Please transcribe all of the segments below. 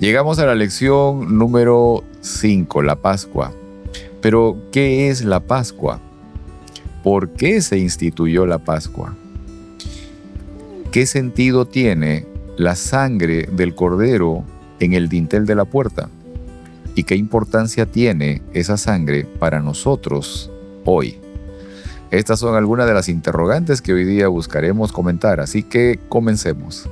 Llegamos a la lección número 5, la Pascua. Pero, ¿qué es la Pascua? ¿Por qué se instituyó la Pascua? ¿Qué sentido tiene la sangre del cordero en el dintel de la puerta? ¿Y qué importancia tiene esa sangre para nosotros hoy? Estas son algunas de las interrogantes que hoy día buscaremos comentar, así que comencemos.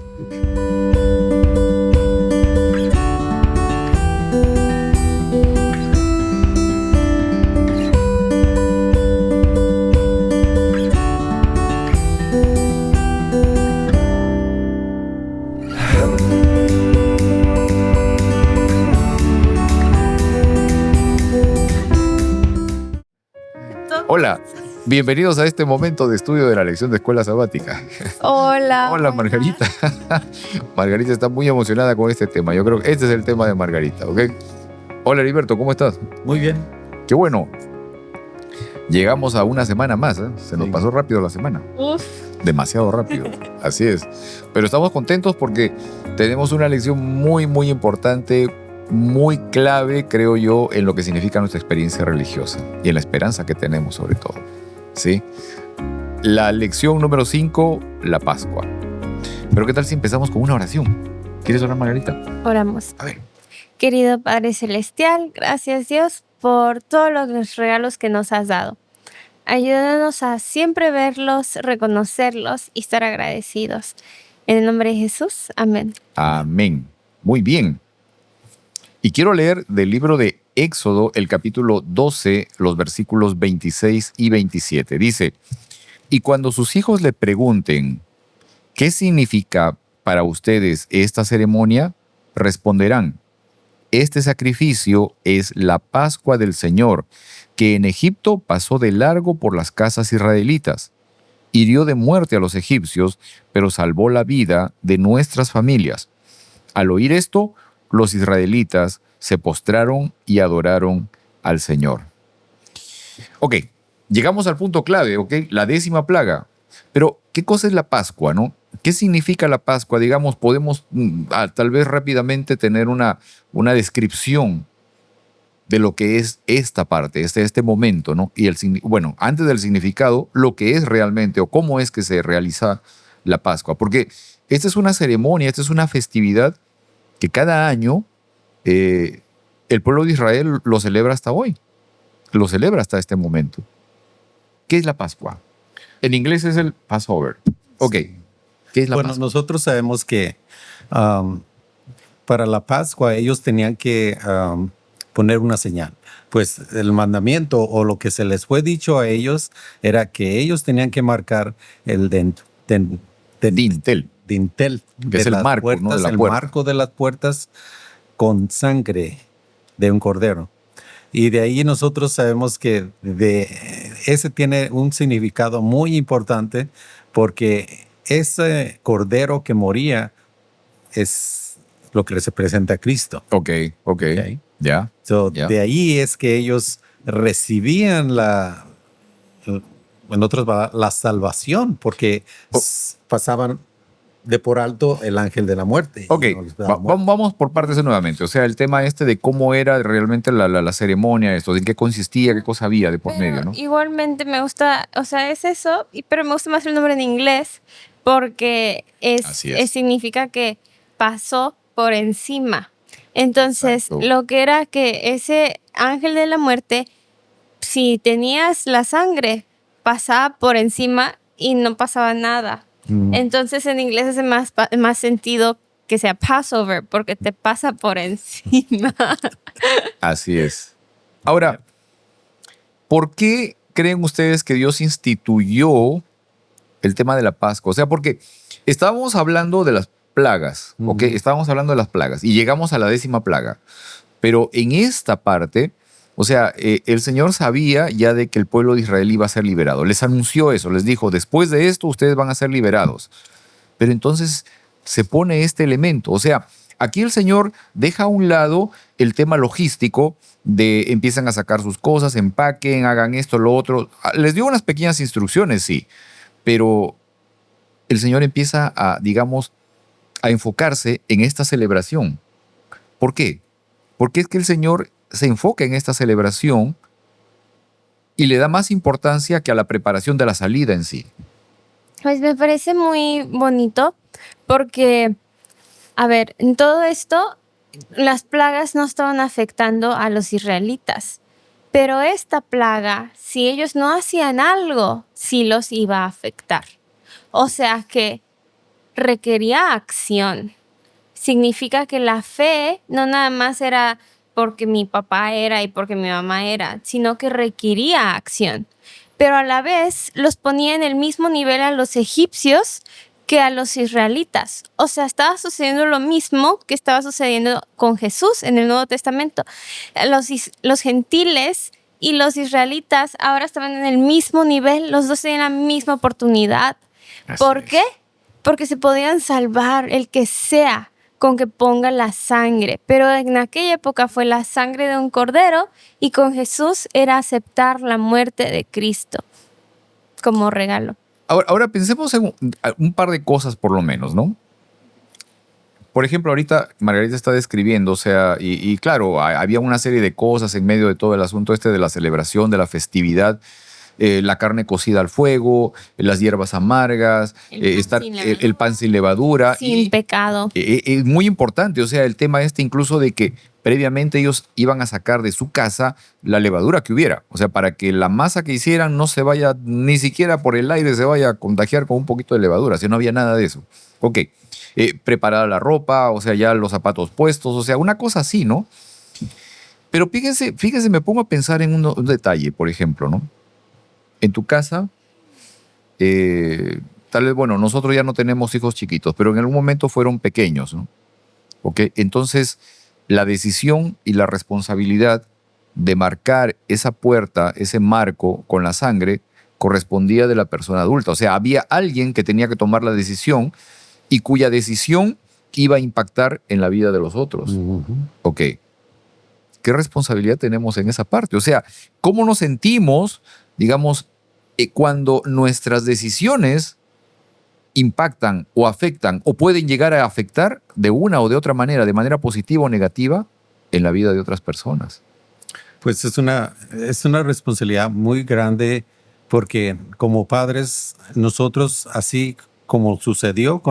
Hola, bienvenidos a este momento de estudio de la lección de escuela sabática. Hola. Hola, Margarita. Margarita está muy emocionada con este tema. Yo creo que este es el tema de Margarita, ¿ok? Hola, Heriberto, ¿cómo estás? Muy bien. Qué bueno. Llegamos a una semana más, ¿eh? Se nos pasó rápido la semana. Uf. Demasiado rápido. Así es. Pero estamos contentos porque tenemos una lección muy, muy importante, muy clave, creo yo, en lo que significa nuestra experiencia religiosa y en la esperanza que tenemos sobre todo. ¿Sí? La lección número 5, la Pascua. Pero ¿qué tal si empezamos con una oración? ¿Quieres orar, Margarita? Oramos. A ver. Querido Padre Celestial, gracias Dios por todos los regalos que nos has dado. Ayúdanos a siempre verlos, reconocerlos y estar agradecidos. En el nombre de Jesús, amén. Amén. Muy bien. Y quiero leer del libro de Éxodo, el capítulo 12, los versículos 26 y 27. Dice, y cuando sus hijos le pregunten, ¿qué significa para ustedes esta ceremonia? Responderán, este sacrificio es la Pascua del Señor, que en Egipto pasó de largo por las casas israelitas. Hirió de muerte a los egipcios, pero salvó la vida de nuestras familias. Al oír esto, los israelitas se postraron y adoraron al Señor. Ok, llegamos al punto clave, ok, la 10ª plaga. Pero, ¿qué cosa es la Pascua, no? ¿Qué significa la Pascua? Digamos, podemos tal vez rápidamente tener una descripción de lo que es esta parte, este momento, ¿no? Y bueno, antes del significado, lo que es realmente o cómo es que se realiza la Pascua. Porque esta es una ceremonia, esta es una festividad que cada año el pueblo de Israel lo celebra hasta hoy, lo celebra hasta este momento. ¿Qué es la Pascua? En inglés es el Passover. Ok, ¿qué es la Pascua? Nosotros sabemos que para la Pascua ellos tenían que poner una señal. Pues el mandamiento o lo que se les fue dicho a ellos era que ellos tenían que marcar el dintel, que es el marco, puertas, ¿no? De la el puerta. marco de las puertas con sangre de un cordero. Y de ahí nosotros sabemos que ese tiene un significado muy importante porque ese cordero que moría es lo que representa a Cristo. Ok. Ya. De ahí es que ellos recibían la salvación porque pasaban de por alto el ángel de la muerte. Ok, vamos por partes nuevamente. O sea, el tema de cómo era realmente la ceremonia, esto, de qué consistía, qué cosa había de por medio, ¿no? Igualmente me gusta, o sea, es eso, pero me gusta más el nombre en inglés porque significa que pasó por encima. Entonces, Exacto. lo que era que ese ángel de la muerte, si tenías la sangre, pasaba por encima y no pasaba nada. Entonces en inglés hace más sentido que sea Passover porque te pasa por encima. Así es. Ahora, ¿por qué creen ustedes que Dios instituyó el tema de la Pascua? O sea, porque estábamos hablando de las plagas, ¿ok? Estábamos hablando de las plagas y llegamos a la 10ª plaga. Pero en esta parte, o sea, el Señor sabía ya de que el pueblo de Israel iba a ser liberado. Les anunció eso, les dijo, después de esto ustedes van a ser liberados. Pero entonces se pone este elemento. O sea, aquí el Señor deja a un lado el tema logístico de empiezan a sacar sus cosas, empaquen, hagan esto, lo otro. Les dio unas pequeñas instrucciones, sí, pero el Señor empieza a, digamos, a enfocarse en esta celebración. ¿Por qué? Porque es que el Señor se enfoca en esta celebración y le da más importancia que a la preparación de la salida en sí. Pues me parece muy bonito porque, a ver, en todo esto, las plagas no estaban afectando a los israelitas, pero esta plaga, si ellos no hacían algo, sí los iba a afectar. O sea que requería acción. Significa que la fe no nada más era porque mi papá era y porque mi mamá era, sino que requería acción. Pero a la vez los ponía en el mismo nivel a los egipcios que a los israelitas. O sea, estaba sucediendo lo mismo que estaba sucediendo con Jesús en el Nuevo Testamento. Los gentiles y los israelitas ahora estaban en el mismo nivel, los dos tenían la misma oportunidad. ¿Por qué? Porque se podían salvar el que sea con que ponga la sangre. Pero en aquella época fue la sangre de un cordero y con Jesús era aceptar la muerte de Cristo como regalo. Ahora pensemos en un par de cosas por lo menos, ¿no? Por ejemplo, ahorita Margarita está describiendo, o sea, y claro, había una serie de cosas en medio de todo el asunto de la celebración, de la festividad, la carne cocida al fuego, las hierbas amargas, el pan sin levadura. Sin pecado. Es muy importante, o sea, el tema incluso de que previamente ellos iban a sacar de su casa la levadura que hubiera, o sea, para que la masa que hicieran no se vaya, ni siquiera por el aire se vaya a contagiar con un poquito de levadura, si no había nada de eso. Ok, preparada la ropa, o sea, ya los zapatos puestos, o sea, una cosa así, ¿no? Pero fíjese, me pongo a pensar en un detalle, por ejemplo, ¿no? En tu casa, tal vez, bueno, nosotros ya no tenemos hijos chiquitos, pero en algún momento fueron pequeños, ¿no? ¿Ok? Entonces, la decisión y la responsabilidad de marcar esa puerta, ese marco con la sangre, correspondía de la persona adulta. O sea, había alguien que tenía que tomar la decisión y cuya decisión iba a impactar en la vida de los otros. Ok. ¿Qué responsabilidad tenemos en esa parte? O sea, ¿cómo nos sentimos, digamos, cuando nuestras decisiones impactan o afectan o pueden llegar a afectar de una o de otra manera, de manera positiva o negativa, en la vida de otras personas? Pues es una responsabilidad muy grande porque como padres, nosotros, así como sucedió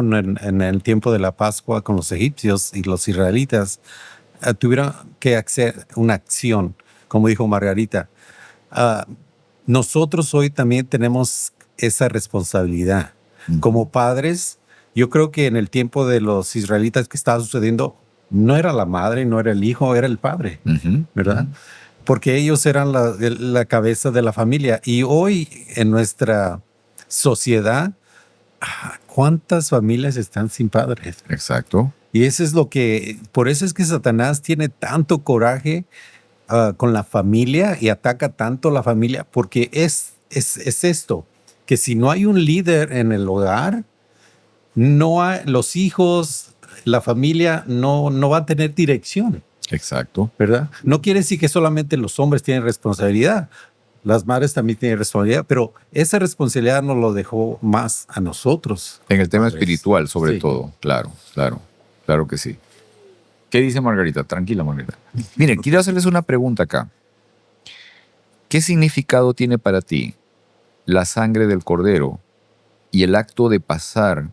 en el tiempo de la Pascua con los egipcios y los israelitas, tuvieron que hacer una acción, como dijo Margarita. Nosotros hoy también tenemos esa responsabilidad. Como padres, yo creo que en el tiempo de los israelitas que estaba sucediendo, no era la madre, no era el hijo, era el padre, ¿verdad? Porque ellos eran la cabeza de la familia. Y hoy en nuestra sociedad, ¿cuántas familias están sin padres? Exacto. Y eso es por eso es que Satanás tiene tanto coraje con la familia y ataca tanto a la familia, porque es esto, que si no hay un líder en el hogar, los hijos, la familia no va a tener dirección. Exacto. ¿Verdad? No quiere decir que solamente los hombres tienen responsabilidad. Las madres también tienen responsabilidad, pero esa responsabilidad nos lo dejó más a nosotros. En el tema espiritual, sobre todo. Claro que sí. ¿Qué dice Margarita? Tranquila, Margarita. Miren, quiero hacerles una pregunta acá. ¿Qué significado tiene para ti la sangre del cordero y el acto de pasar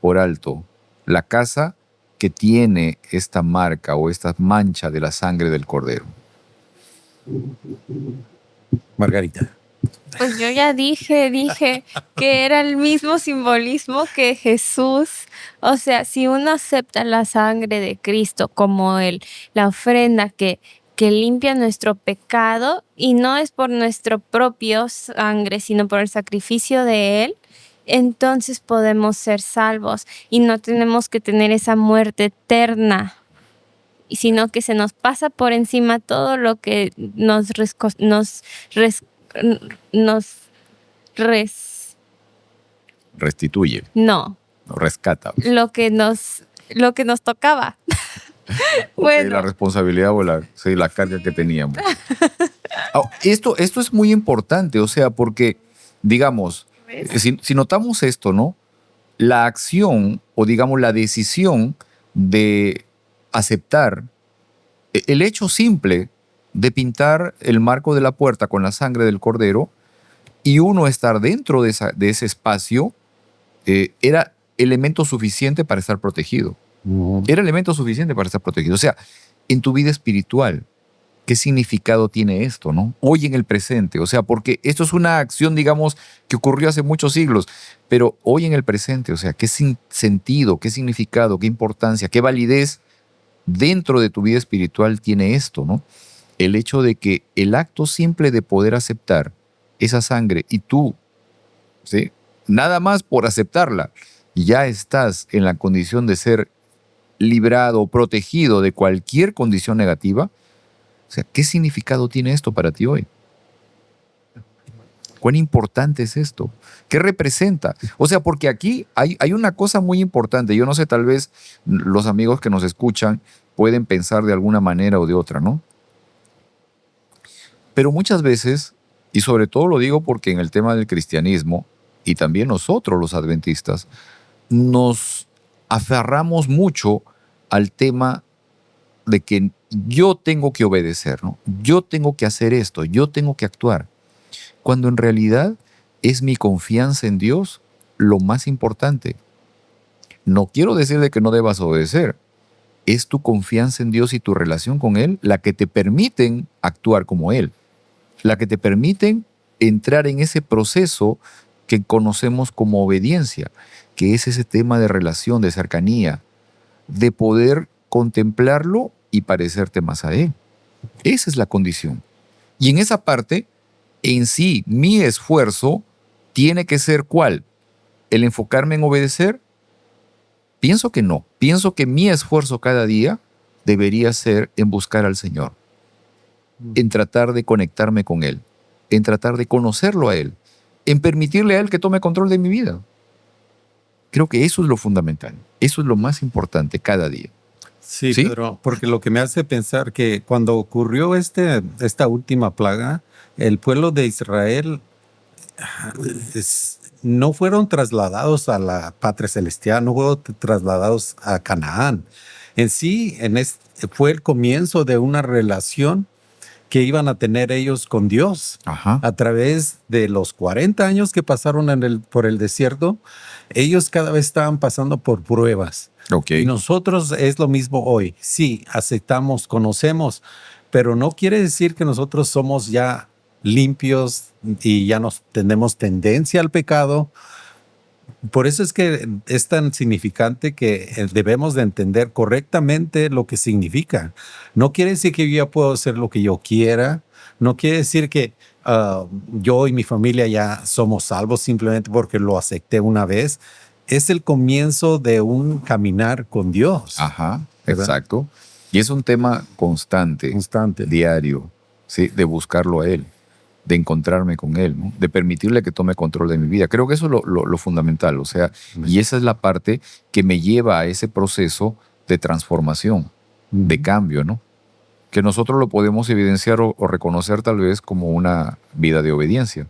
por alto la casa que tiene esta marca o esta mancha de la sangre del cordero? Margarita. Pues yo ya dije que era el mismo simbolismo que Jesús. O sea, si uno acepta la sangre de Cristo como la ofrenda que limpia nuestro pecado, y no es por nuestro propio sangre, sino por el sacrificio de Él, entonces podemos ser salvos y no tenemos que tener esa muerte eterna, sino que se nos pasa por encima todo lo que nos Restituye. No. Rescata. Lo que nos tocaba. Bueno. La responsabilidad o la carga que teníamos. Esto es muy importante, o sea, porque, digamos, si notamos esto, ¿no? La acción o, digamos, la decisión de aceptar El hecho simple de pintar el marco de la puerta con la sangre del cordero y uno estar dentro de ese espacio era elemento suficiente para estar protegido. Era elemento suficiente para estar protegido. O sea, en tu vida espiritual, ¿qué significado tiene esto, no? Hoy en el presente. O sea, porque esto es una acción, digamos, que ocurrió hace muchos siglos, pero hoy en el presente, o sea, ¿qué sentido, qué significado, qué importancia, qué validez dentro de tu vida espiritual tiene esto, no? El hecho de que el acto simple de poder aceptar esa sangre y tú, ¿sí?, nada más por aceptarla, ya estás en la condición de ser librado o protegido de cualquier condición negativa. O sea, ¿qué significado tiene esto para ti hoy? ¿Cuán importante es esto? ¿Qué representa? O sea, porque aquí hay una cosa muy importante. Yo no sé, tal vez los amigos que nos escuchan pueden pensar de alguna manera o de otra, ¿no? Pero muchas veces, y sobre todo lo digo porque en el tema del cristianismo, y también nosotros los adventistas, nos aferramos mucho al tema de que yo tengo que obedecer, ¿no? Yo tengo que hacer esto, yo tengo que actuar. Cuando en realidad es mi confianza en Dios lo más importante. No quiero decir de que no debas obedecer. Es tu confianza en Dios y tu relación con Él la que te permiten actuar como Él, la que te permiten entrar en ese proceso que conocemos como obediencia, que es ese tema de relación, de cercanía, de poder contemplarlo y parecerte más a Él. Esa es la condición. Y en esa parte, en sí, mi esfuerzo tiene que ser ¿cuál? ¿El enfocarme en obedecer? Pienso que no. Pienso que mi esfuerzo cada día debería ser en buscar al Señor, en tratar de conectarme con Él, en tratar de conocerlo a Él, en permitirle a Él que tome control de mi vida. Creo que eso es lo fundamental. Eso es lo más importante cada día. Sí, ¿Sí? Pedro, porque lo que me hace pensar que cuando ocurrió esta última plaga, el pueblo de Israel no fueron trasladados a la patria celestial, no fueron trasladados a Canaán. En sí, fue el comienzo de una relación que iban a tener ellos con Dios. Ajá. A través de los 40 años que pasaron por el desierto, ellos cada vez estaban pasando por pruebas. Okay. Y nosotros es lo mismo hoy. Sí, aceptamos, conocemos, pero no quiere decir que nosotros somos ya limpios y ya nos tenemos tendencia al pecado. Por eso es que es tan significante que debemos de entender correctamente lo que significa. No quiere decir que yo ya puedo hacer lo que yo quiera. No quiere decir que yo y mi familia ya somos salvos simplemente porque lo acepté una vez. Es el comienzo de un caminar con Dios. Ajá, ¿verdad? exacto. Y es un tema constante, diario, ¿sí? De buscarlo a Él, de encontrarme con Él, ¿no? De permitirle que tome control de mi vida. Creo que eso es lo fundamental, o sea, y esa es la parte que me lleva a ese proceso de transformación, de cambio, ¿no? Que nosotros lo podemos evidenciar o reconocer tal vez como una vida de obediencia.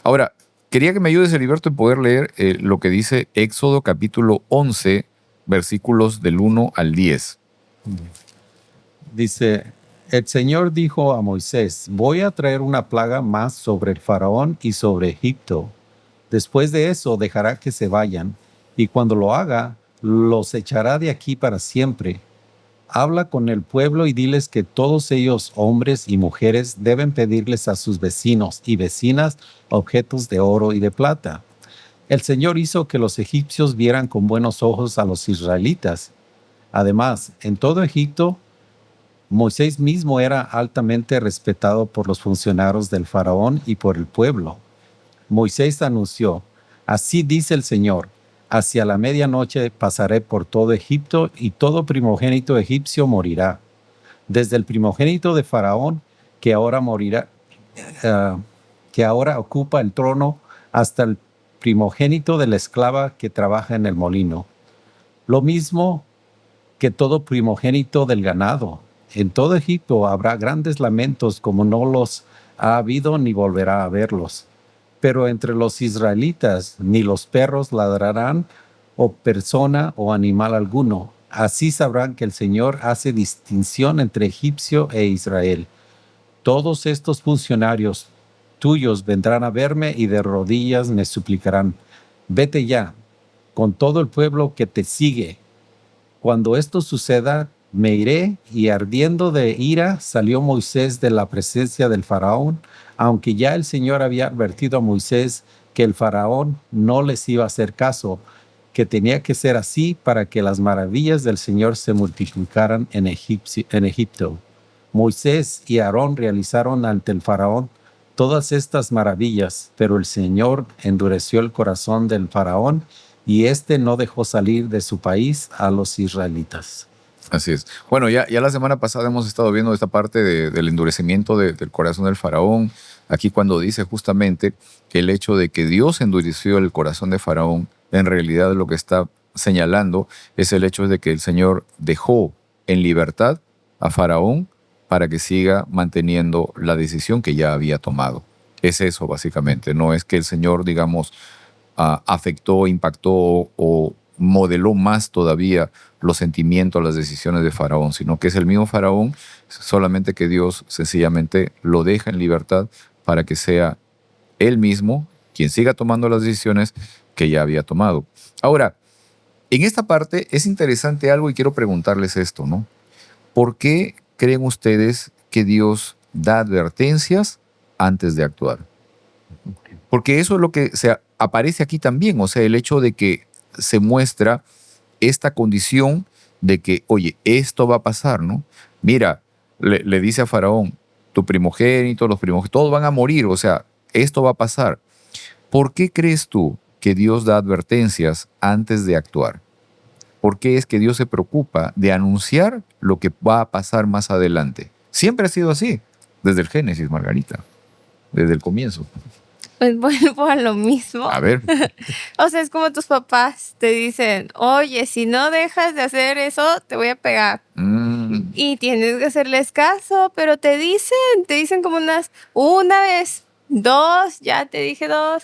Ahora, quería que me ayudes, Heriberto, en poder leer lo que dice Éxodo capítulo 11, versículos del 1 al 10. Dice, el Señor dijo a Moisés, voy a traer una plaga más sobre el faraón y sobre Egipto. Después de eso dejará que se vayan, y cuando lo haga, los echará de aquí para siempre. Habla con el pueblo y diles que todos ellos, hombres y mujeres, deben pedirles a sus vecinos y vecinas objetos de oro y de plata. El Señor hizo que los egipcios vieran con buenos ojos a los israelitas. Además, en todo Egipto, Moisés mismo era altamente respetado por los funcionarios del faraón y por el pueblo. Moisés anunció, así dice el Señor, hacia la medianoche pasaré por todo Egipto y todo primogénito egipcio morirá. Desde el primogénito de Faraón, que ahora morirá, que ahora ocupa el trono, hasta el primogénito de la esclava que trabaja en el molino. Lo mismo que todo primogénito del ganado. En todo Egipto habrá grandes lamentos como no los ha habido ni volverá a haberlos. Pero entre los israelitas ni los perros ladrarán o persona o animal alguno. Así sabrán que el Señor hace distinción entre egipcio e Israel. Todos estos funcionarios tuyos vendrán a verme y de rodillas me suplicarán. Vete ya, con todo el pueblo que te sigue. Cuando esto suceda, me iré, y ardiendo de ira salió Moisés de la presencia del faraón, aunque ya el Señor había advertido a Moisés que el faraón no les iba a hacer caso, que tenía que ser así para que las maravillas del Señor se multiplicaran en Egipto. Moisés y Aarón realizaron ante el faraón todas estas maravillas, pero el Señor endureció el corazón del faraón y éste no dejó salir de su país a los israelitas. Así es. Bueno, ya la semana pasada hemos estado viendo esta parte del endurecimiento del corazón del faraón. Aquí cuando dice justamente que el hecho de que Dios endureció el corazón de faraón, en realidad lo que está señalando es el hecho de que el Señor dejó en libertad a faraón para que siga manteniendo la decisión que ya había tomado. Es eso básicamente. No es que el Señor, digamos, afectó, impactó o modeló más todavía los sentimientos, las decisiones de Faraón, sino que es el mismo Faraón, solamente que Dios sencillamente lo deja en libertad para que sea él mismo quien siga tomando las decisiones que ya había tomado. Ahora, en esta parte es interesante algo y quiero preguntarles esto, ¿no? ¿Por qué creen ustedes que Dios da advertencias antes de actuar? Porque eso es lo que aparece aquí también, o sea, el hecho de que se muestra esta condición de que, oye, esto va a pasar, ¿no? Mira, le dice a Faraón, tu primogénito, los primogénitos, todos van a morir, o sea, esto va a pasar. ¿Por qué crees tú que Dios da advertencias antes de actuar? ¿Por qué es que Dios se preocupa de anunciar lo que va a pasar más adelante? Siempre ha sido así, desde el Génesis, Margarita, desde el comienzo. Pues vuelvo a lo mismo. A ver. O sea, es como tus papás te dicen, oye, si no dejas de hacer eso, te voy a pegar. Y tienes que hacerles caso, pero te dicen como una vez, dos, ya te dije dos,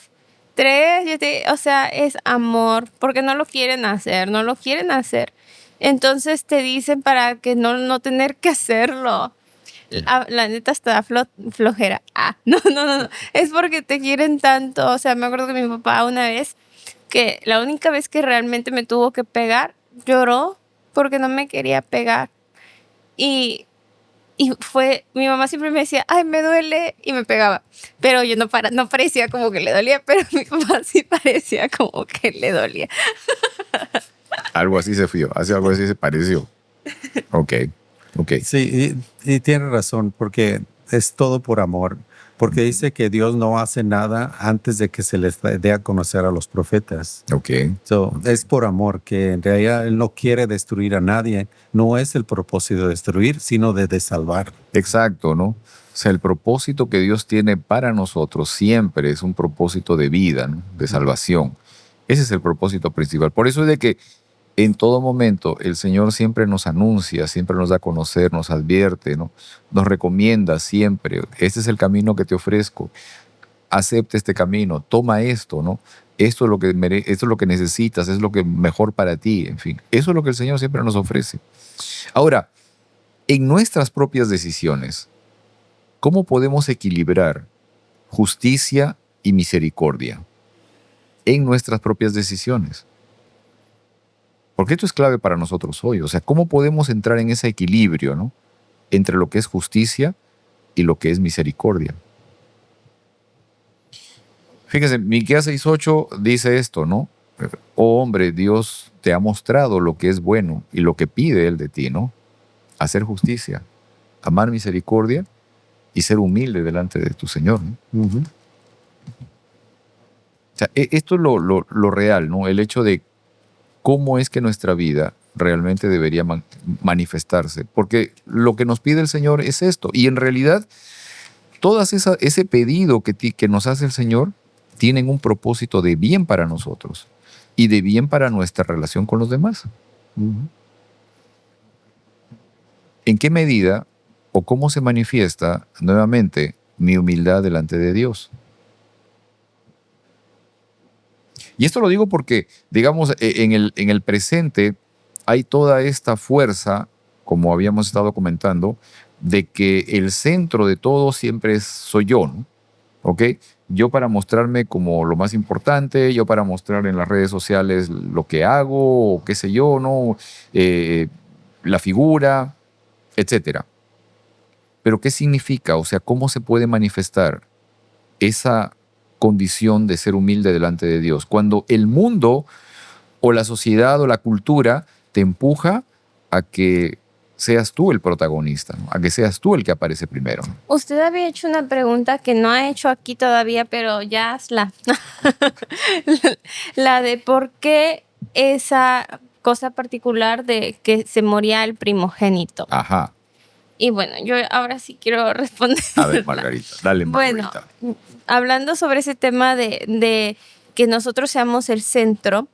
tres, o sea, es amor, porque no lo quieren hacer. Entonces te dicen para que no tener que hacerlo. La neta está flojera. No. Es porque te quieren tanto. O sea, me acuerdo que mi papá una vez, que la única vez que realmente me tuvo que pegar, lloró porque no me quería pegar. Y mi mamá siempre me decía, ay, me duele, y me pegaba. Pero yo no parecía como que le dolía, pero mi papá sí parecía como que le dolía. Algo así algo así se pareció. Ok. Sí, y tiene razón, porque es todo por amor. Porque dice que Dios no hace nada antes de que se les dé a conocer a los profetas. Ok. Es por amor, que en realidad Él no quiere destruir a nadie. No es el propósito de destruir, sino de salvar. Exacto, ¿no? O sea, el propósito que Dios tiene para nosotros siempre es un propósito de vida, ¿no? De salvación. Ese es el propósito principal. Por eso es de que en todo momento el Señor siempre nos anuncia, siempre nos da a conocer, nos advierte, ¿no? Nos recomienda siempre. Este es el camino que te ofrezco. Acepta este camino, toma esto, ¿no? Esto es lo que necesitas, es lo que es mejor para ti, en fin. Eso es lo que el Señor siempre nos ofrece. Ahora, en nuestras propias decisiones, ¿cómo podemos equilibrar justicia y misericordia? En nuestras propias decisiones. Porque esto es clave para nosotros hoy. O sea, ¿cómo podemos entrar en ese equilibrio, ¿no? Entre lo que es justicia y lo que es misericordia? Fíjense, Miqueas 6:8 dice esto, ¿no? Oh hombre, Dios te ha mostrado lo que es bueno y lo que pide Él de ti, ¿no? Hacer justicia, amar misericordia y ser humilde delante de tu Señor, ¿no? Uh-huh. O sea, esto es lo real, ¿no? El hecho de cómo es que nuestra vida realmente debería manifestarse. Porque lo que nos pide el Señor es esto. Y en realidad, ese pedido que nos hace el Señor tienen un propósito de bien para nosotros y de bien para nuestra relación con los demás. Uh-huh. ¿En qué medida o cómo se manifiesta nuevamente mi humildad delante de Dios? Y esto lo digo porque, digamos, en el presente hay toda esta fuerza, como habíamos estado comentando, de que el centro de todo siempre soy yo, ¿no? ¿Ok? Yo para mostrarme como lo más importante, yo para mostrar en las redes sociales lo que hago, o qué sé yo, ¿no? La figura, etcétera. Pero ¿qué significa? O sea, ¿cómo se puede manifestar esa condición de ser humilde delante de Dios? Cuando el mundo o la sociedad o la cultura te empuja a que seas tú el protagonista, ¿no? A que seas tú el que aparece primero, ¿no? Usted había hecho una pregunta que no ha hecho aquí todavía, pero ya hazla. La de por qué esa cosa particular de que se moría el primogénito. Ajá. Y bueno, yo ahora sí quiero responder. A ver, Margarita, dale, Margarita. Bueno, hablando sobre ese tema de que nosotros seamos el centro,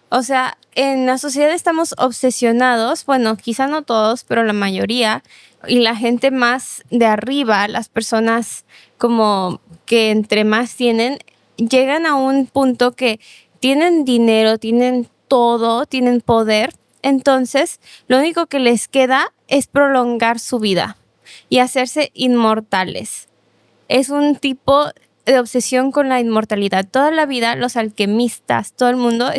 o sea, en la sociedad estamos obsesionados, bueno, quizá no todos, pero la mayoría, y la gente más de arriba, las personas como que entre más tienen, llegan a un punto que tienen dinero, tienen todo, tienen poder, entonces lo único que les queda es prolongar su vida y hacerse inmortales. Es un tipo de obsesión con la inmortalidad. Toda la vida los alquimistas, todo el mundo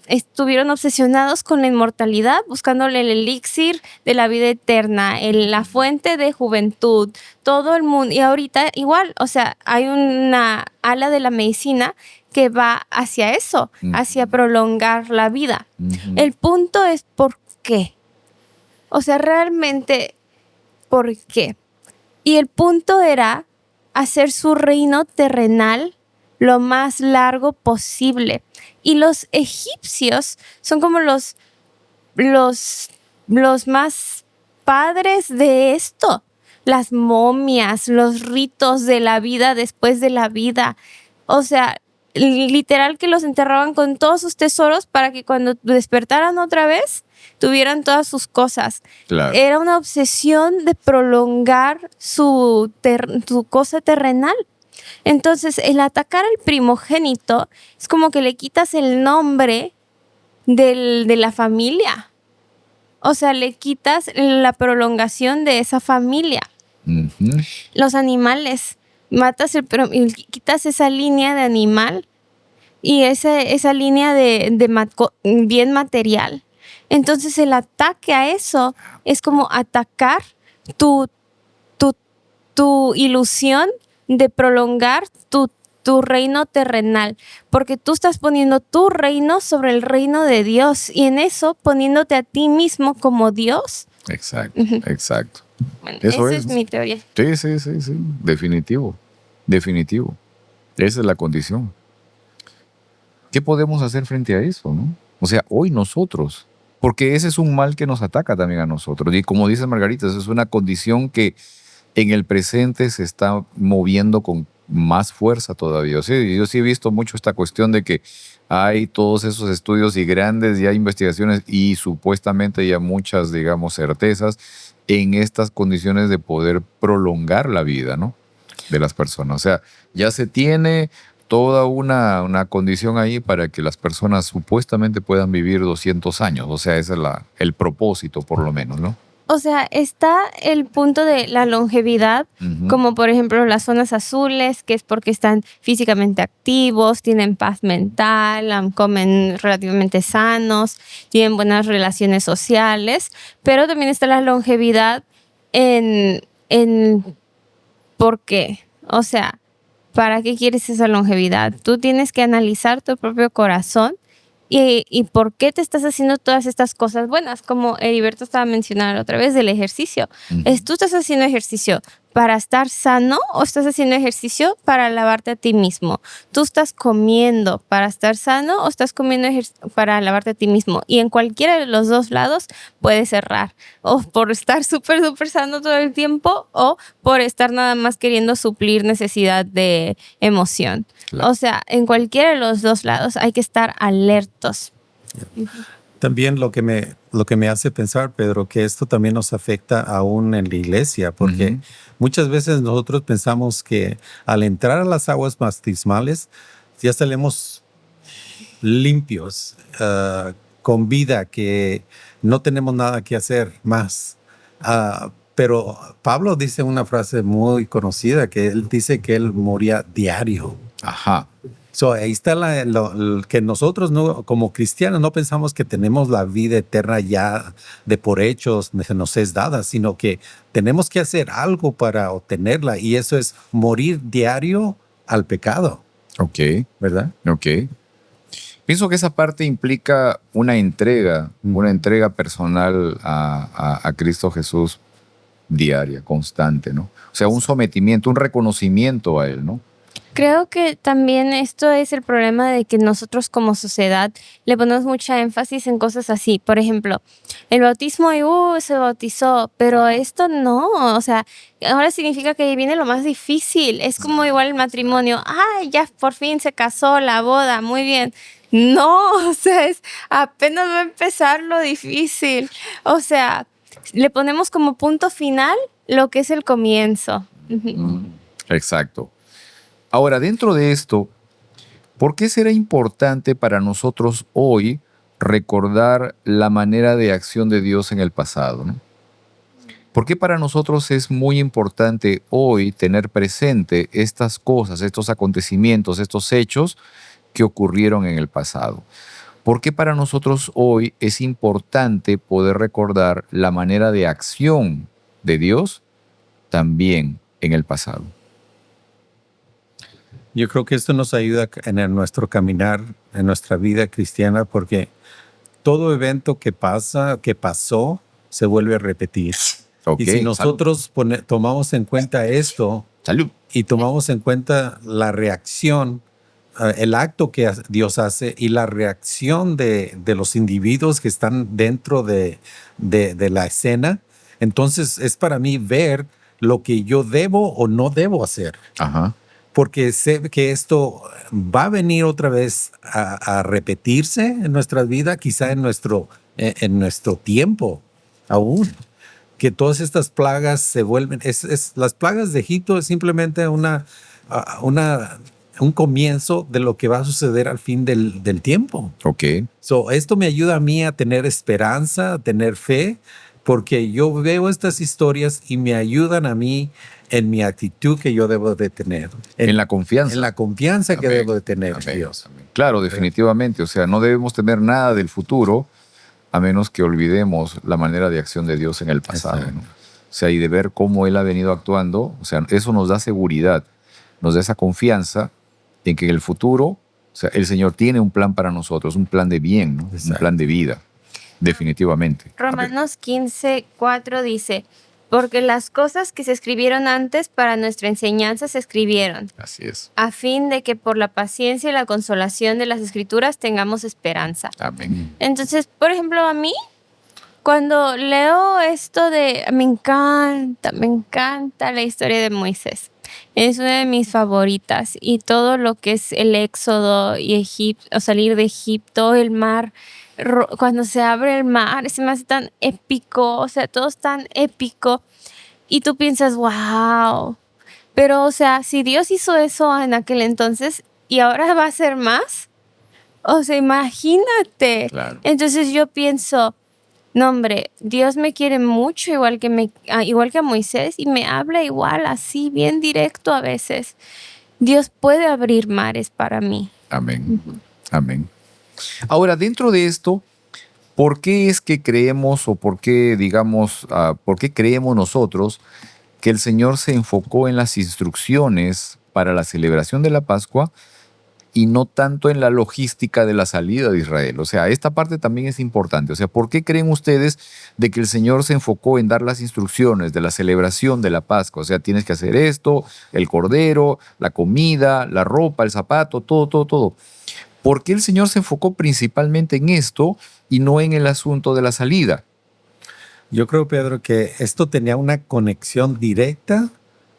estuvieron obsesionados con la inmortalidad, buscándole el elixir de la vida eterna, la fuente de juventud, todo el mundo. Y ahorita igual, o sea, hay una ala de la medicina que va hacia eso, hacia prolongar la vida. El punto es ¿por qué? O sea, realmente, ¿por qué? Y el punto era hacer su reino terrenal lo más largo posible. Y los egipcios son como los más padres de esto. Las momias, los ritos de la vida después de la vida. O sea, literal que los enterraban con todos sus tesoros para que cuando despertaran otra vez tuvieran todas sus cosas. Claro. Era una obsesión de prolongar su cosa terrenal. Entonces, el atacar al primogénito es como que le quitas el nombre de la familia. O sea, le quitas la prolongación de esa familia. Los animales, y quitas esa línea de animal y esa línea de bien material. Entonces, el ataque a eso es como atacar tu ilusión de prolongar tu reino terrenal, porque tú estás poniendo tu reino sobre el reino de Dios y en eso poniéndote a ti mismo como Dios. Exacto, exacto. Bueno, Eso esa es mi teoría. Sí. Definitivo. Esa es la condición. ¿Qué podemos hacer frente a eso, no? O sea, hoy nosotros, porque ese es un mal que nos ataca también a nosotros. Y como dice Margarita, esa es una condición que en el presente se está moviendo con más fuerza todavía. Sí, yo sí he visto mucho esta cuestión de que hay todos esos estudios y grandes ya investigaciones y supuestamente ya muchas, digamos, certezas en estas condiciones de poder prolongar la vida, ¿no?, de las personas. O sea, ya se tiene toda una condición ahí para que las personas supuestamente puedan vivir 200 años. O sea, ese es el propósito, por lo menos, ¿no? O sea, está el punto de la longevidad, como por ejemplo las zonas azules, que es porque están físicamente activos, tienen paz mental, comen relativamente sanos, tienen buenas relaciones sociales, pero también está la longevidad en ¿por qué? O sea, ¿para qué quieres esa longevidad? Tú tienes que analizar tu propio corazón y por qué te estás haciendo todas estas cosas buenas, como Heriberto estaba mencionando otra vez del ejercicio. ¿Tú estás haciendo ejercicio para estar sano o estás haciendo ejercicio para alabarte a ti mismo? ¿Tú estás comiendo para estar sano o estás comiendo para alabarte a ti mismo? Y en cualquiera de los dos lados puedes errar. O por estar súper sano todo el tiempo o por estar nada más queriendo suplir necesidad de emoción. Claro. O sea, en cualquiera de los dos lados hay que estar alertos. También lo que me hace pensar, Pedro, que esto también nos afecta aún en la iglesia, porque muchas veces nosotros pensamos que al entrar a las aguas bautismales ya salimos limpios, con vida, que no tenemos nada que hacer más. Pero Pablo dice una frase muy conocida, que él dice que él moría diario. Ajá. So, ahí está que nosotros no, como cristianos no pensamos que tenemos la vida eterna ya de por hechos, que nos es dada, sino que tenemos que hacer algo para obtenerla, y eso es morir diario al pecado, Ok, ¿verdad? ok. Pienso que esa parte implica una entrega personal a Cristo Jesús diaria, constante, ¿no? O sea, un sometimiento, un reconocimiento a Él, ¿no? Creo que también esto es el problema de que nosotros como sociedad le ponemos mucha énfasis en cosas así. Por ejemplo, el bautismo y se bautizó, pero esto no, o sea, ahora significa que ahí viene lo más difícil. Es como igual el matrimonio. Ay, ya por fin se casó, la boda, muy bien. No, o sea, apenas va a empezar lo difícil. O sea, le ponemos como punto final lo que es el comienzo. Exacto. Ahora, dentro de esto, ¿por qué será importante para nosotros hoy recordar la manera de acción de Dios en el pasado, ¿no? ¿Por qué para nosotros es muy importante hoy tener presente estas cosas, estos acontecimientos, estos hechos que ocurrieron en el pasado? ¿Por qué para nosotros hoy es importante poder recordar la manera de acción de Dios también en el pasado? Yo creo que esto nos ayuda en nuestro caminar, en nuestra vida cristiana, porque todo evento que pasó, se vuelve a repetir. Ok, Y si nosotros tomamos en cuenta esto, salud. Y tomamos en cuenta la reacción, el acto que Dios hace y la reacción de los individuos que están dentro de la escena, entonces es para mí ver lo que yo debo o no debo hacer. Ajá. Porque sé que esto va a venir otra vez a repetirse en nuestra vida, quizá en nuestro tiempo aún. Que todas estas plagas se vuelven, las plagas de Egipto es simplemente un comienzo de lo que va a suceder al fin del tiempo. Ok. Esto me ayuda a mí a tener esperanza, a tener fe, porque yo veo estas historias y me ayudan a mí en mi actitud que yo debo de tener. En la confianza. En la confianza que Amén. debo de tener en Amén. Dios. Amén. Claro, definitivamente. O sea, no debemos temer nada del futuro a menos que olvidemos la manera de acción de Dios en el pasado, ¿no? O sea, y de ver cómo Él ha venido actuando. O sea, eso nos da seguridad, nos da esa confianza en que en el futuro, o sea, el Señor tiene un plan para nosotros, un plan de bien, ¿no? Un plan de vida, definitivamente. Romanos 15:4 dice, porque las cosas que se escribieron antes para nuestra enseñanza se escribieron, Así es. a fin de que por la paciencia y la consolación de las Escrituras tengamos esperanza. Amén. Entonces, por ejemplo, a mí, cuando leo esto me encanta la historia de Moisés. Es una de mis favoritas. Y todo lo que es el éxodo y Egipto, o salir de Egipto, el mar, cuando se abre el mar, se me hace tan épico, o sea, todo es tan épico. Y tú piensas, wow. Pero, o sea, si Dios hizo eso en aquel entonces y ahora va a hacer más, o sea, imagínate. Claro. Entonces yo pienso, no, hombre, Dios me quiere mucho, igual que a Moisés, y me habla igual, así, bien directo a veces. Dios puede abrir mares para mí. Amén. Amén. Ahora, dentro de esto, ¿por qué es que creemos o por qué, digamos, por qué creemos nosotros que el Señor se enfocó en las instrucciones para la celebración de la Pascua y no tanto en la logística de la salida de Israel? O sea, esta parte también es importante. O sea, ¿por qué creen ustedes de que el Señor se enfocó en dar las instrucciones de la celebración de la Pascua? O sea, tienes que hacer esto, el cordero, la comida, la ropa, el zapato, todo. ¿Por qué el Señor se enfocó principalmente en esto y no en el asunto de la salida? Yo creo, Pedro, que esto tenía una conexión directa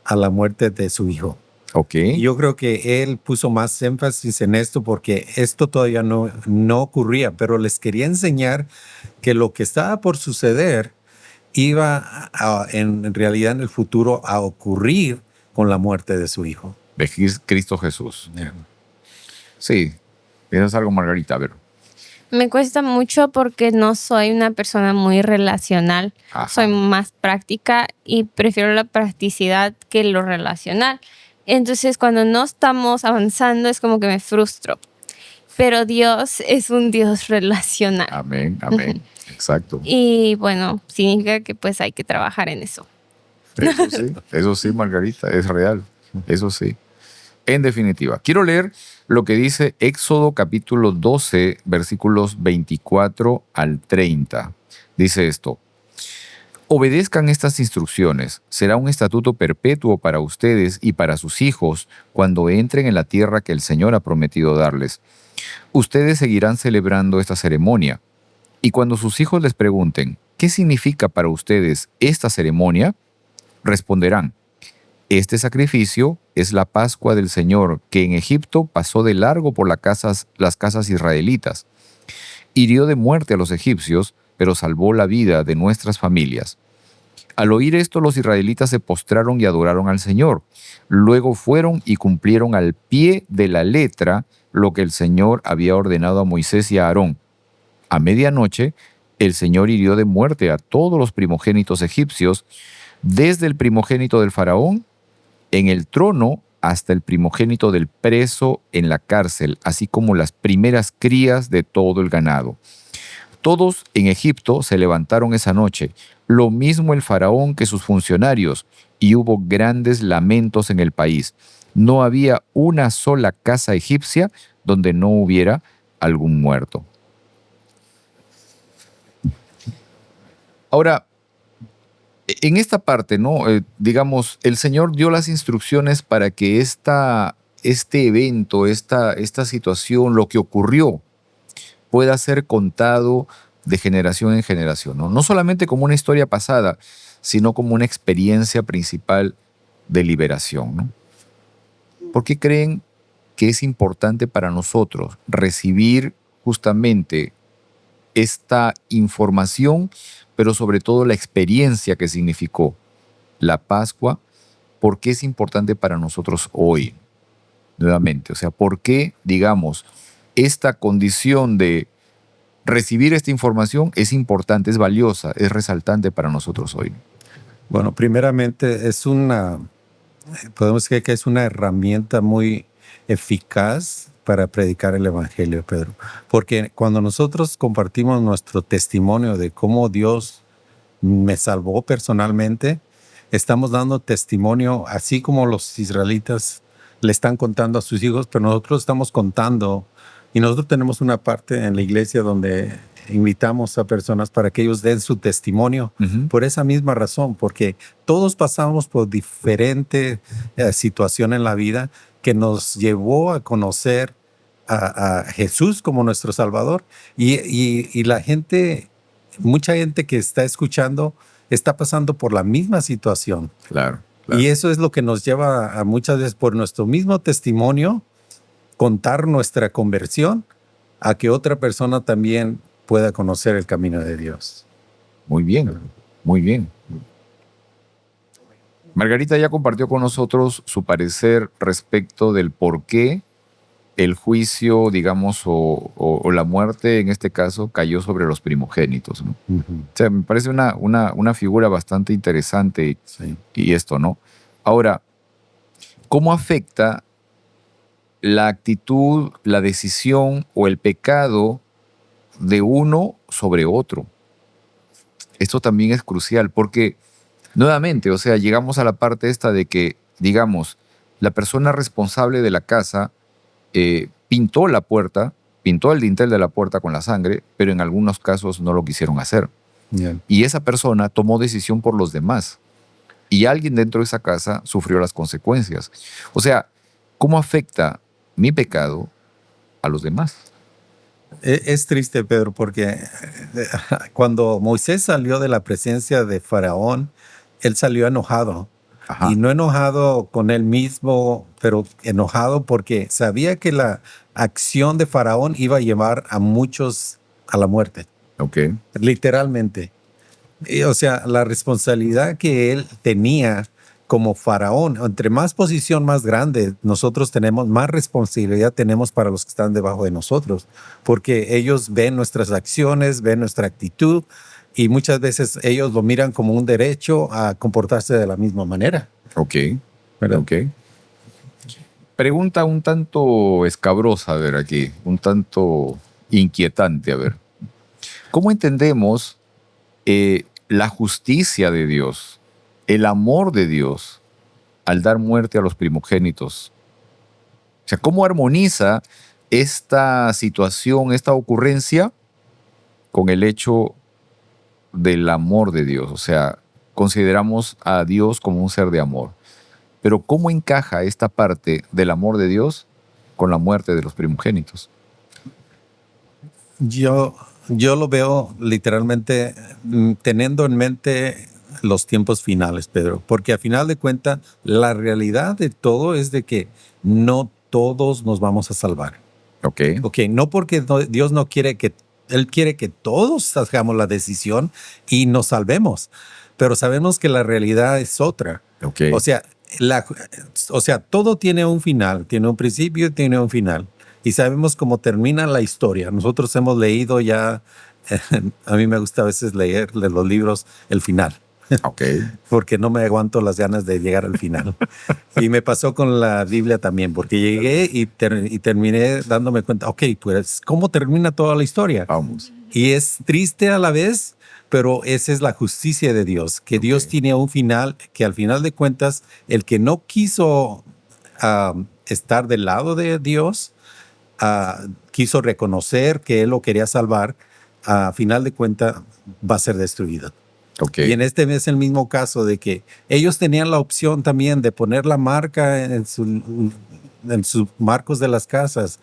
a la muerte de su hijo. Ok. Yo creo que él puso más énfasis en esto porque esto todavía no ocurría, pero les quería enseñar que lo que estaba por suceder iba en realidad en el futuro a ocurrir con la muerte de su hijo. De Cristo Jesús. Sí, eso es algo, Margarita, a ver. Me cuesta mucho porque no soy una persona muy relacional. Ajá. Soy más práctica y prefiero la practicidad que lo relacional. Entonces, cuando no estamos avanzando, es como que me frustro. Pero Dios es un Dios relacional. Amén, amén. Exacto. Y bueno, significa que pues hay que trabajar en eso. Eso sí, Margarita, es real. Eso sí. En definitiva, quiero leer lo que dice Éxodo capítulo 12, versículos 24 al 30. Dice esto: obedezcan estas instrucciones. Será un estatuto perpetuo para ustedes y para sus hijos cuando entren en la tierra que el Señor ha prometido darles. Ustedes seguirán celebrando esta ceremonia. Y cuando sus hijos les pregunten, ¿qué significa para ustedes esta ceremonia?, responderán: este sacrificio es la Pascua del Señor, que en Egipto pasó de largo por las casas israelitas. Hirió de muerte a los egipcios, pero salvó la vida de nuestras familias. Al oír esto, los israelitas se postraron y adoraron al Señor. Luego fueron y cumplieron al pie de la letra lo que el Señor había ordenado a Moisés y a Aarón. A medianoche, el Señor hirió de muerte a todos los primogénitos egipcios, desde el primogénito del faraón en el trono hasta el primogénito del preso en la cárcel, así como las primeras crías de todo el ganado. Todos en Egipto se levantaron esa noche, lo mismo el faraón que sus funcionarios, y hubo grandes lamentos en el país. No había una sola casa egipcia donde no hubiera algún muerto. Ahora, en esta parte, ¿no? Digamos, el Señor dio las instrucciones para que este evento, esta situación, lo que ocurrió, pueda ser contado de generación en generación, ¿no? No solamente como una historia pasada, sino como una experiencia principal de liberación, ¿no? ¿Por qué creen que es importante para nosotros recibir justamente esta información, pero sobre todo la experiencia que significó la Pascua? ¿Por qué es importante para nosotros hoy? Nuevamente, o sea, ¿por qué, digamos, esta condición de recibir esta información es importante, es valiosa, es resaltante para nosotros hoy? Bueno, primeramente podemos decir que es una herramienta muy eficaz para predicar el Evangelio, Pedro. Porque cuando nosotros compartimos nuestro testimonio de cómo Dios me salvó personalmente, estamos dando testimonio, así como los israelitas le están contando a sus hijos, pero nosotros estamos contando, y nosotros tenemos una parte en la iglesia donde invitamos a personas para que ellos den su testimonio por esa misma razón, porque todos pasamos por diferente situación en la vida que nos llevó a conocer a Jesús como nuestro Salvador, y la gente, mucha gente que está escuchando está pasando por la misma situación. Claro. Y eso es lo que nos lleva a muchas veces, por nuestro mismo testimonio, contar nuestra conversión a que otra persona también pueda conocer el camino de Dios. Muy bien, muy bien. Margarita ya compartió con nosotros su parecer respecto del por qué el juicio, digamos, o la muerte, en este caso, cayó sobre los primogénitos, ¿no? O sea, me parece una figura bastante interesante, Sí. y esto, ¿no? Ahora, ¿cómo afecta la actitud, la decisión o el pecado de uno sobre otro? Esto también es crucial porque, nuevamente, o sea, llegamos a la parte esta de que, digamos, la persona responsable de la casa pintó la puerta, pintó el dintel de la puerta con la sangre, pero en algunos casos no lo quisieron hacer. Yeah. Y esa persona tomó decisión por los demás. Y alguien dentro de esa casa sufrió las consecuencias. O sea, ¿cómo afecta mi pecado a los demás? Es triste, Pedro, porque cuando Moisés salió de la presencia de Faraón, él salió enojado. Ajá. Y no enojado con él mismo, pero enojado porque sabía que la acción de Faraón iba a llevar a muchos a la muerte. Ok. Literalmente. O sea, la responsabilidad que él tenía como faraón, entre más posición más grande nosotros tenemos, más responsabilidad tenemos para los que están debajo de nosotros, porque ellos ven nuestras acciones, ven nuestra actitud y muchas veces ellos lo miran como un derecho a comportarse de la misma manera. Ok, ¿Verdad? ok. Pregunta un tanto escabrosa, a ver aquí, un tanto inquietante, a ver. ¿Cómo entendemos la justicia de Dios, el amor de Dios al dar muerte a los primogénitos? O sea, ¿cómo armoniza esta situación, esta ocurrencia con el hecho del amor de Dios? O sea, consideramos a Dios como un ser de amor. Pero ¿cómo encaja esta parte del amor de Dios con la muerte de los primogénitos? Yo lo veo literalmente teniendo en mente los tiempos finales, Pedro, porque a final de cuentas la realidad de todo es de que no todos nos vamos a salvar. Ok, Ok, no porque Dios no quiere que, Él quiere que todos hagamos la decisión y nos salvemos, pero sabemos que la realidad es otra. ok. O sea, todo tiene un final, tiene un principio, tiene un final. Y sabemos cómo termina la historia. Nosotros hemos leído ya, a mí me gusta a veces leer de los libros el final, Ok, porque no me aguanto las ganas de llegar al final. Y me pasó con la Biblia también, porque llegué y terminé dándome cuenta, ok, pues, ¿cómo termina toda la historia? vamos. Y es triste a la vez, pero esa es la justicia de Dios, que Dios Ok. tiene un final, que al final de cuentas, el que no quiso estar del lado de Dios, quiso reconocer que Él lo quería salvar, a final de cuentas va a ser destruido. Ok, Y en este es el mismo caso de que ellos tenían la opción también de poner la marca en sus marcos de las casas.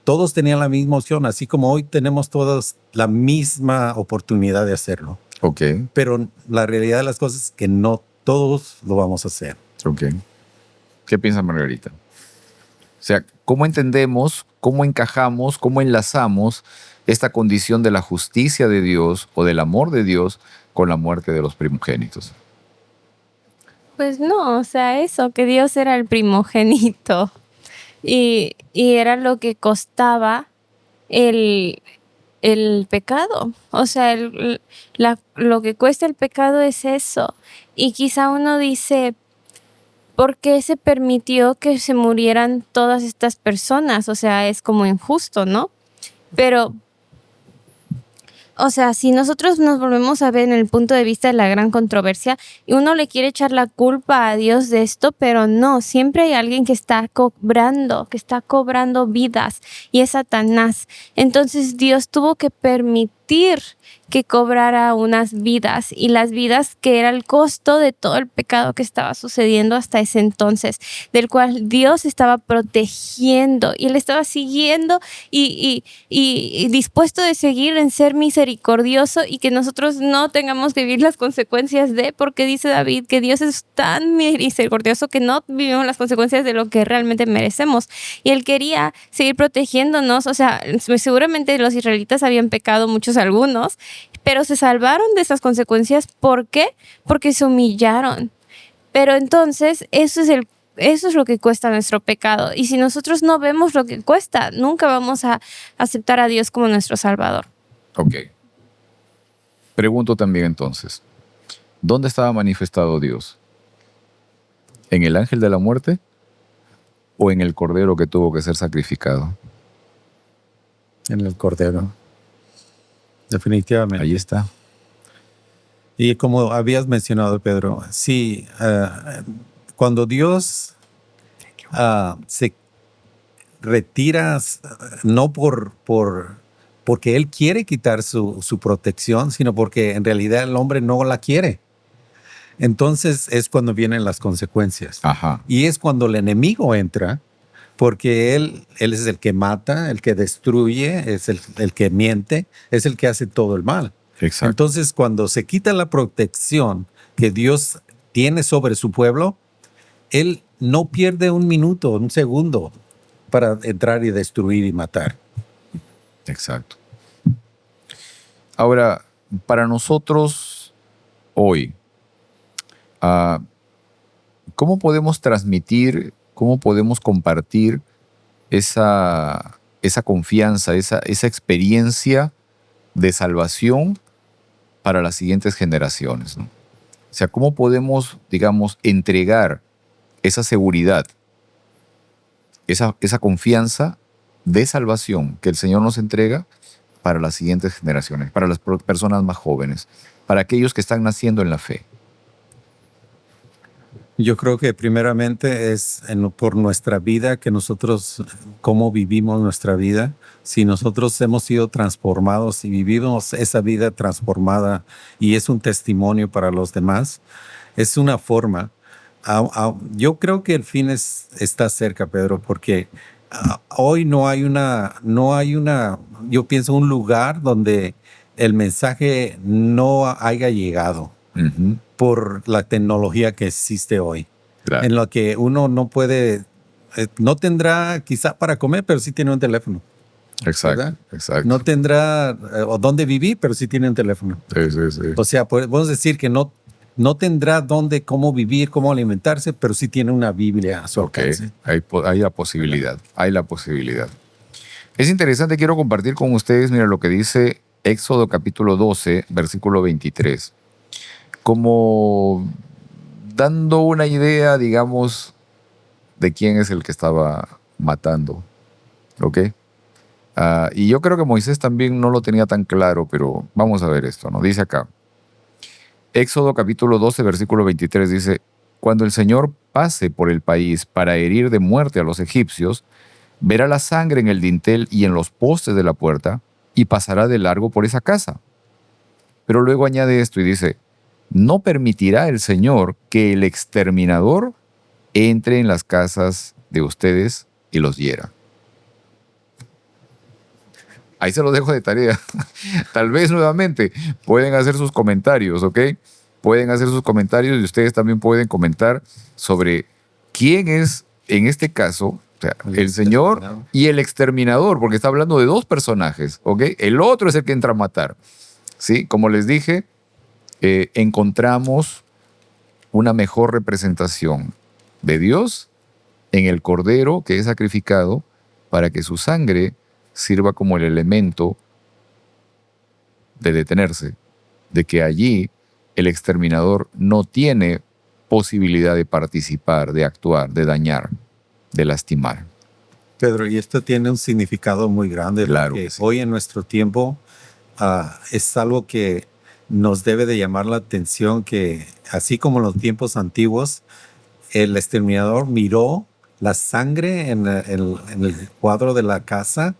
Todos tenían la misma opción, así como hoy tenemos todos la misma oportunidad de hacerlo. ok, Pero la realidad de las cosas es que no todos lo vamos a hacer. ok. ¿Qué piensa Margarita? O sea, ¿cómo entendemos, cómo encajamos, cómo enlazamos esta condición de la justicia de Dios o del amor de Dios con la muerte de los primogénitos? Pues no, o sea, eso, que Dios era el primogénito y era lo que costaba el, el pecado. O sea, lo que cuesta el pecado es eso. Y quizá uno dice, ¿por qué se permitió que se murieran todas estas personas? O sea, es como injusto, ¿no? Pero, o sea, si nosotros nos volvemos a ver en el punto de vista de la gran controversia, y uno le quiere echar la culpa a Dios de esto, pero no, siempre hay alguien que está cobrando vidas, y es Satanás. Entonces Dios tuvo que permitir que cobrara unas vidas, y las vidas que era el costo de todo el pecado que estaba sucediendo hasta ese entonces, del cual Dios estaba protegiendo, y Él estaba siguiendo y dispuesto de seguir en ser misericordioso, y que nosotros no tengamos que vivir las consecuencias porque dice David que Dios es tan misericordioso que no vivimos las consecuencias de lo que realmente merecemos. Y Él quería seguir protegiéndonos. O sea, seguramente los israelitas habían pecado, muchos, algunos, pero se salvaron de esas consecuencias. ¿Por qué? Porque se humillaron. Pero entonces eso es lo que cuesta nuestro pecado. Y si nosotros no vemos lo que cuesta, nunca vamos a aceptar a Dios como nuestro Salvador. Ok. Pregunto también entonces, ¿dónde estaba manifestado Dios? ¿En el ángel de la muerte o en el cordero que tuvo que ser sacrificado? En el Cordero. Definitivamente. Ahí está. Y como habías mencionado, Pedro, sí, cuando Dios se retira, no porque Él quiere quitar su protección, sino porque en realidad el hombre no la quiere. Entonces es cuando vienen las consecuencias. Ajá. Y es cuando el enemigo entra, porque él es el que mata, el que destruye, es el que miente, es el que hace todo el mal. Exacto. Entonces, cuando se quita la protección que Dios tiene sobre su pueblo, Él no pierde un minuto, un segundo para entrar y destruir y matar. Exacto. Ahora, para nosotros hoy, ¿cómo podemos transmitir, cómo podemos compartir esa confianza, esa experiencia de salvación para las siguientes generaciones, ¿no? O sea, ¿cómo podemos, digamos, entregar esa seguridad, esa confianza de salvación que el Señor nos entrega para las siguientes generaciones, para las personas más jóvenes, para aquellos que están naciendo en la fe? Yo creo que primeramente es por nuestra vida, que nosotros, cómo vivimos nuestra vida. Si nosotros hemos sido transformados y vivimos esa vida transformada y es un testimonio para los demás, es una forma. Yo creo que el fin está cerca, Pedro, porque hoy no hay una, yo pienso, un lugar donde el mensaje no haya llegado. Ujú. Por la tecnología que existe hoy, Claro. en lo que uno no puede, no tendrá quizá para comer, pero sí tiene un teléfono. Exacto, ¿Verdad? exacto. No tendrá o dónde vivir, pero sí tiene un teléfono. Sí, sí, sí. O sea, podemos decir que no tendrá dónde, cómo vivir, cómo alimentarse, pero sí tiene una Biblia a su Ok, alcance. hay la posibilidad, hay la posibilidad. Es interesante, quiero compartir con ustedes, mira lo que dice Éxodo capítulo 12, versículo 23. Como dando una idea, digamos, de quién es el que estaba matando. ¿Ok? Y yo creo que Moisés también no lo tenía tan claro, pero vamos a ver esto, ¿no? Dice acá, Éxodo capítulo 12, versículo 23 dice, cuando el Señor pase por el país para herir de muerte a los egipcios, verá la sangre en el dintel y en los postes de la puerta y pasará de largo por esa casa. Pero luego añade esto y dice, no permitirá el Señor que el exterminador entre en las casas de ustedes y los hiera. Ahí se lo dejo de tarea. Tal vez nuevamente pueden hacer sus comentarios, ¿ok? Pueden hacer sus comentarios y ustedes también pueden comentar sobre quién es, en este caso, o sea, el Señor y el exterminador, porque está hablando de dos personajes, ¿ok? El otro es el que entra a matar, ¿sí? Como les dije, encontramos una mejor representación de Dios en el Cordero que es sacrificado para que su sangre sirva como el elemento de detenerse, de que allí el exterminador no tiene posibilidad de participar, de actuar, de dañar, de lastimar. Pedro, y esto tiene un significado muy grande. Claro porque que sí. hoy en nuestro tiempo es algo que nos debe de llamar la atención, que así como en los tiempos antiguos, el exterminador miró la sangre en el cuadro de la casa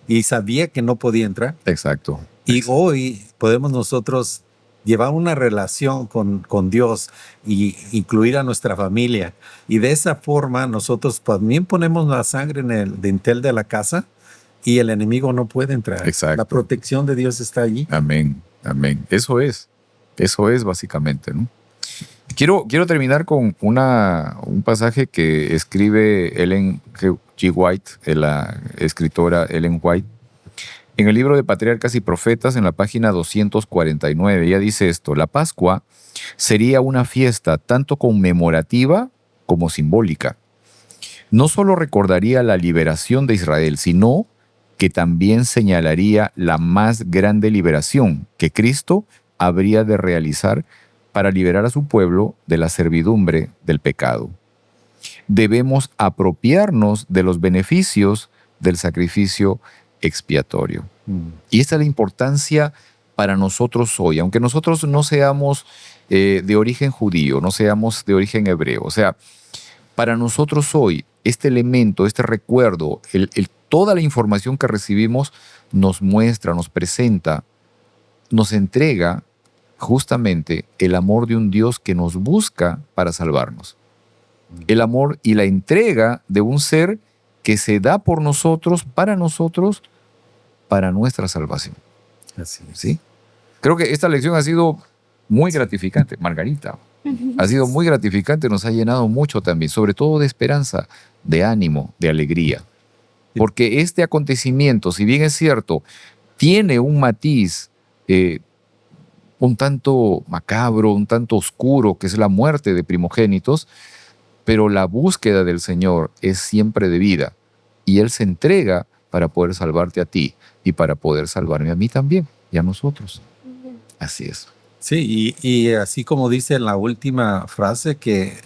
y sabía que no podía entrar. Exacto. Y hoy podemos nosotros llevar una relación con Dios y incluir a nuestra familia. Y de esa forma nosotros también ponemos la sangre en el dintel de la casa y el enemigo no puede entrar. Exacto. La protección de Dios está allí. Amén, amén. Eso es básicamente, ¿no? Quiero terminar con un pasaje que escribe Ellen G. White, la escritora Ellen White, en el libro de Patriarcas y Profetas, en la página 249. Ella dice esto: la Pascua sería una fiesta tanto conmemorativa como simbólica. No solo recordaría la liberación de Israel, sino que también señalaría la más grande liberación que Cristo habría de realizar para liberar a su pueblo de la servidumbre del pecado. Debemos apropiarnos de los beneficios del sacrificio expiatorio. Y esta es la importancia para nosotros hoy, aunque nosotros no seamos de origen judío, no seamos de origen hebreo. O sea, para nosotros hoy, este elemento, este recuerdo, toda la información que recibimos nos muestra, nos presenta, nos entrega justamente el amor de un Dios que nos busca para salvarnos. El amor y la entrega de un ser que se da por nosotros, para nuestra salvación. Así es. ¿Sí? Creo que esta lección ha sido muy gratificante, Margarita. Ha sido muy gratificante, nos ha llenado mucho también, sobre todo de esperanza, de ánimo, de alegría. Porque este acontecimiento, si bien es cierto, tiene un matiz un tanto macabro, un tanto oscuro, que es la muerte de primogénitos, pero la búsqueda del Señor es siempre de vida. Y Él se entrega para poder salvarte a ti y para poder salvarme a mí también y a nosotros. Así es. Sí, y así como dice en la última frase que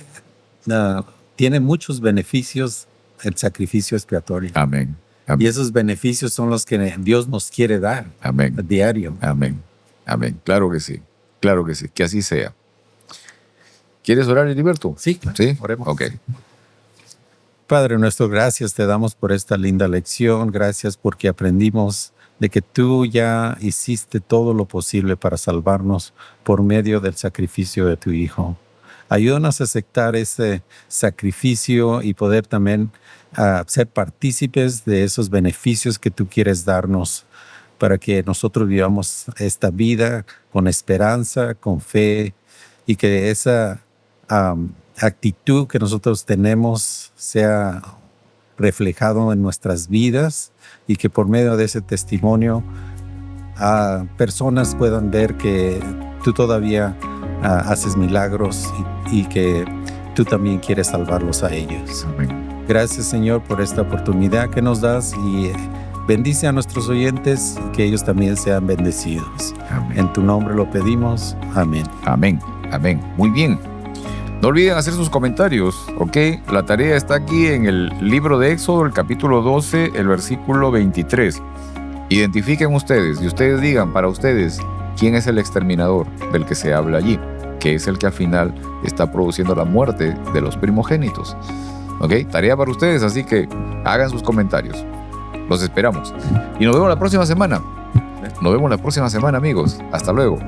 tiene muchos beneficios el sacrificio expiatorio. Amén. Amén. Y esos beneficios son los que Dios nos quiere dar Amén. a diario. Amén. Amén. Claro que sí. Claro que sí. Que así sea. ¿Quieres orar, Heriberto? Sí, claro. ¿Sí? Oremos. Ok. Padre nuestro, gracias te damos por esta linda lección. Gracias porque aprendimos de que tú ya hiciste todo lo posible para salvarnos por medio del sacrificio de tu Hijo. Ayúdanos a aceptar ese sacrificio y poder también ser partícipes de esos beneficios que tú quieres darnos para que nosotros vivamos esta vida con esperanza, con fe, y que esa actitud que nosotros tenemos sea reflejado en nuestras vidas, y que por medio de ese testimonio personas puedan ver que tú todavía haces milagros y que tú también quieres salvarlos a ellos. Amén. Gracias, Señor, por esta oportunidad que nos das, y bendice a nuestros oyentes y que ellos también sean bendecidos. Amén. En tu nombre lo pedimos. Amén. Amén. Amén. Muy bien. No olviden hacer sus comentarios, ¿ok? La tarea está aquí en el libro de Éxodo, el capítulo 12, el versículo 23. Identifiquen ustedes y ustedes digan para ustedes quién es el exterminador del que se habla allí, que es el que al final está produciendo la muerte de los primogénitos. ¿Ok? Tarea para ustedes, así que hagan sus comentarios. Los esperamos. Y nos vemos la próxima semana. Nos vemos la próxima semana, amigos. Hasta luego.